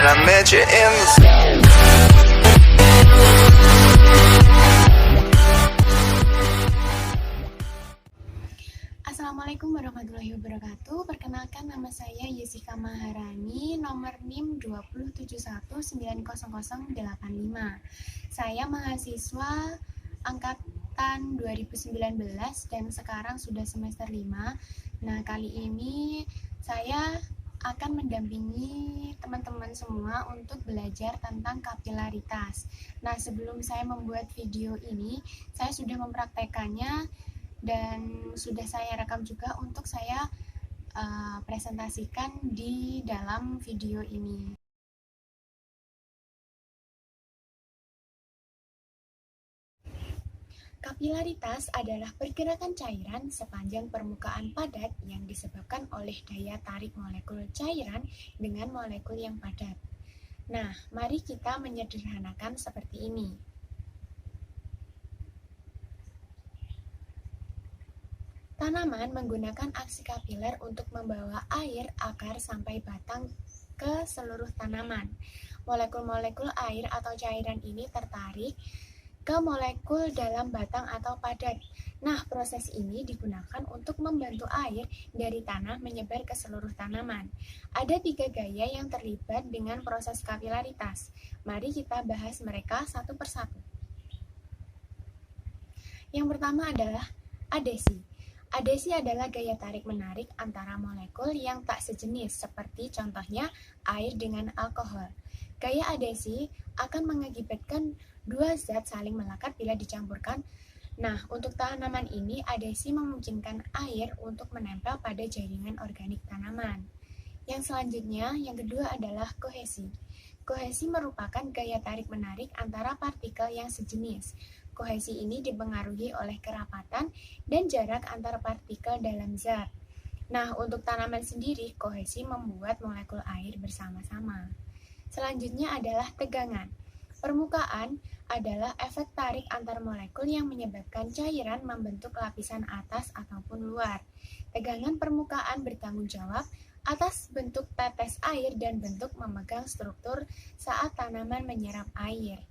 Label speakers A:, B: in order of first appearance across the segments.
A: I met you in
B: Assalamualaikum warahmatullahi wabarakatuh. Perkenalkan, nama saya Yesika Maharani, nomor NIM 271900085. Saya mahasiswa angkatan 2019 dan sekarang sudah semester 5. Nah, kali ini saya akan mendampingi teman-teman semua untuk belajar tentang kapilaritas. Nah, sebelum saya membuat video ini, saya sudah mempraktekannya dan sudah saya rekam juga untuk saya presentasikan di dalam video ini. Kapilaritas adalah pergerakan cairan sepanjang permukaan padat yang disebabkan oleh daya tarik molekul cairan dengan molekul yang padat. Nah, mari kita menyederhanakan seperti ini. Tanaman menggunakan aksi kapiler untuk membawa air akar sampai batang ke seluruh tanaman. Molekul-molekul air atau cairan ini tertarik ke molekul dalam batang atau padat. Nah, proses ini digunakan untuk membantu air dari tanah menyebar ke seluruh tanaman. Ada 3 gaya yang terlibat dengan proses kapilaritas. Mari kita bahas mereka satu persatu. Yang pertama adalah adesi. Adesi adalah gaya tarik-menarik antara molekul yang tak sejenis, seperti contohnya air dengan alkohol. Gaya adesi akan mengakibatkan dua zat saling melekat bila dicampurkan. Nah, untuk tanaman ini, adesi memungkinkan air untuk menempel pada jaringan organik tanaman. Yang selanjutnya, yang kedua adalah kohesi. Kohesi merupakan gaya tarik-menarik antara partikel yang sejenis. Kohesi ini dipengaruhi oleh kerapatan dan jarak antar partikel dalam zat. Nah, untuk tanaman sendiri, kohesi membuat molekul air bersama-sama. Selanjutnya adalah tegangan. Permukaan adalah efek tarik antar molekul yang menyebabkan cairan membentuk lapisan atas ataupun luar. Tegangan permukaan bertanggung jawab atas bentuk tetes air dan bentuk memegang struktur saat tanaman menyerap air.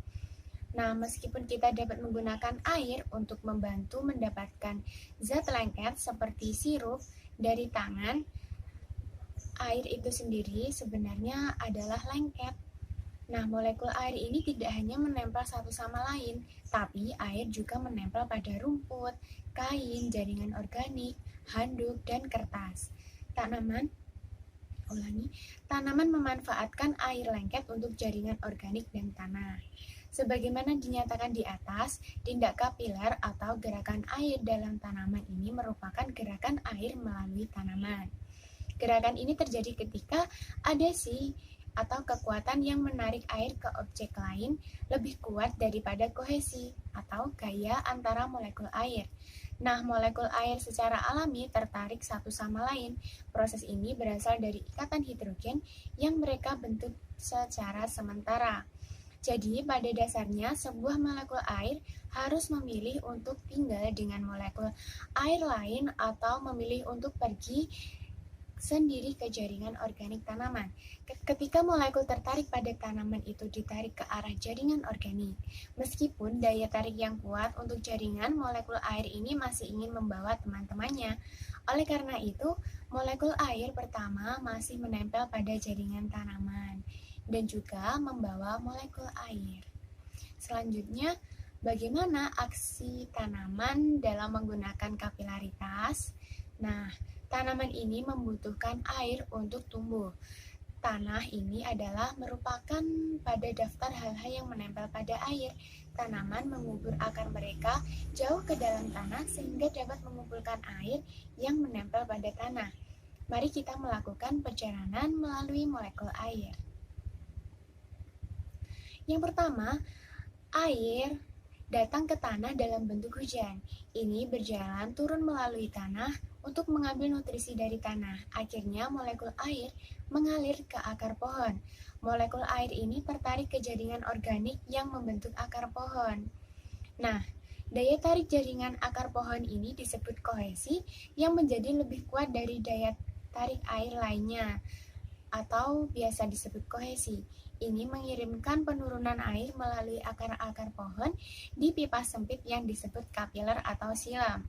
B: Nah, meskipun kita dapat menggunakan air untuk membantu mendapatkan zat lengket seperti sirup dari tangan, air itu sendiri sebenarnya adalah lengket. Nah, molekul air ini tidak hanya menempel satu sama lain, tapi air juga menempel pada rumput, kain, jaringan organik, handuk, dan kertas. Tanaman memanfaatkan air lengket untuk jaringan organik dan tanah. Sebagaimana dinyatakan di atas, tindak kapiler atau gerakan air dalam tanaman ini merupakan gerakan air melalui tanaman. Gerakan ini terjadi ketika adesi atau kekuatan yang menarik air ke objek lain lebih kuat daripada kohesi atau gaya antara molekul air. Nah, molekul air secara alami tertarik satu sama lain. Proses ini berasal dari ikatan hidrogen yang mereka bentuk secara sementara. Jadi, pada dasarnya, sebuah molekul air harus memilih untuk tinggal dengan molekul air lain atau memilih untuk pergi sendiri ke jaringan organik tanaman. Ketika molekul tertarik pada tanaman itu ditarik ke arah jaringan organik. Meskipun daya tarik yang kuat untuk jaringan, molekul air ini masih ingin membawa teman-temannya. Oleh karena itu, molekul air pertama masih menempel pada jaringan tanaman dan juga membawa molekul air. Selanjutnya, bagaimana aksi tanaman dalam menggunakan kapilaritas? Nah, tanaman ini membutuhkan air untuk tumbuh. Tanah ini adalah merupakan pada daftar hal-hal yang menempel pada air. Tanaman mengubur akar mereka jauh ke dalam tanah sehingga dapat mengumpulkan air yang menempel pada tanah. Mari kita melakukan perjalanan melalui molekul air. Yang pertama, air datang ke tanah dalam bentuk hujan. Ini berjalan turun melalui tanah untuk mengambil nutrisi dari tanah. Akhirnya molekul air mengalir ke akar pohon. Molekul air ini tertarik ke jaringan organik yang membentuk akar pohon. Nah, daya tarik jaringan akar pohon ini disebut kohesi yang menjadi lebih kuat dari daya tarik air lainnya. atau biasa disebut kohesi. Ini mengirimkan penurunan air melalui akar-akar pohon di pipa sempit yang disebut kapiler atau silam.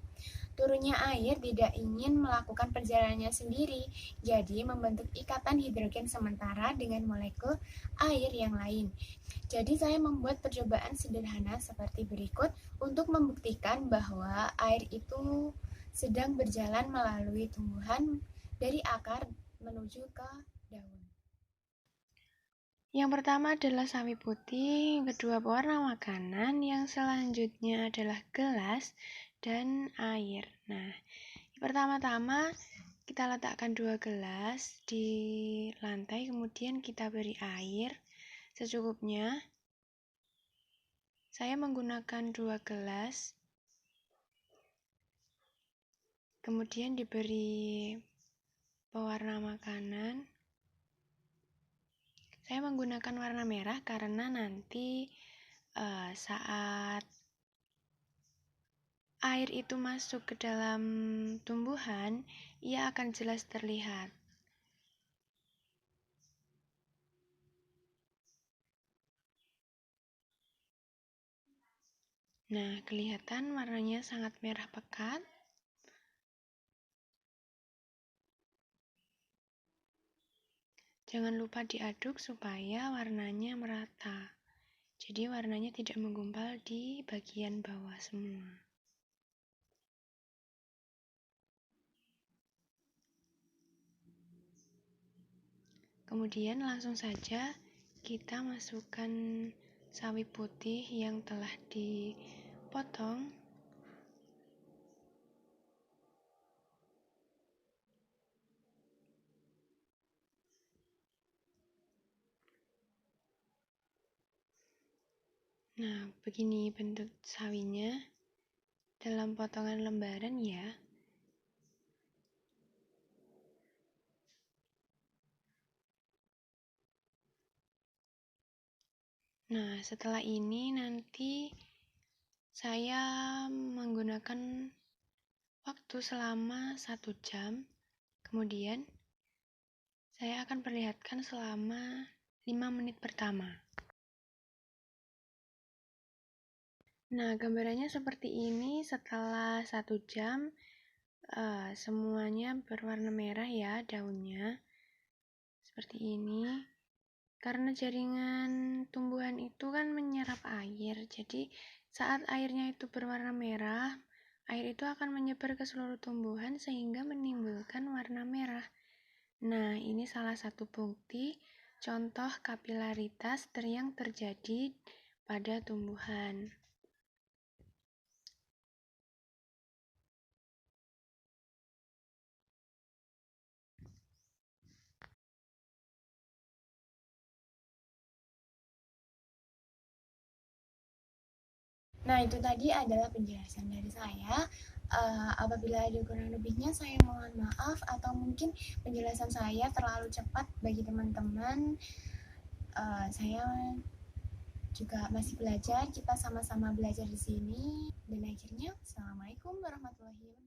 B: Turunnya air tidak ingin melakukan perjalanannya sendiri, jadi membentuk ikatan hidrogen sementara dengan molekul air yang lain. Jadi saya membuat percobaan sederhana seperti berikut untuk membuktikan bahwa air itu sedang berjalan melalui tumbuhan dari akar menuju ke daun. Yang pertama adalah sawi putih, yang kedua pewarna makanan, yang selanjutnya adalah gelas dan air. Nah, pertama-tama kita letakkan 2 gelas di lantai, kemudian kita beri air secukupnya. Saya menggunakan 2 gelas, kemudian diberi pewarna makanan. Saya menggunakan warna merah karena nanti saat air itu masuk ke dalam tumbuhan, ia akan jelas terlihat. Nah, kelihatan warnanya sangat merah pekat. Jangan lupa diaduk supaya warnanya merata. Jadi warnanya tidak menggumpal di bagian bawah semua. Kemudian langsung saja kita masukkan sawi putih yang telah dipotong. Nah, begini bentuk sawinya dalam potongan lembaran ya. Nah, setelah ini nanti saya menggunakan waktu selama 1 jam. Kemudian saya akan perlihatkan selama 5 menit pertama. Nah, gambarannya seperti ini. Setelah 1 jam semuanya berwarna merah ya daunnya. Seperti ini. Karena jaringan tumbuhan itu kan menyerap air, jadi saat airnya itu berwarna merah, air itu akan menyebar ke seluruh tumbuhan sehingga menimbulkan warna merah. Nah, ini salah satu bukti contoh kapilaritas yang terjadi pada tumbuhan. Nah, itu tadi adalah penjelasan dari saya. Apabila ada kurang lebihnya, saya mohon maaf, atau mungkin penjelasan saya terlalu cepat bagi teman-teman. Saya juga masih belajar, kita sama-sama belajar di sini. Dan akhirnya, Assalamualaikum warahmatullahi wabarakatuh.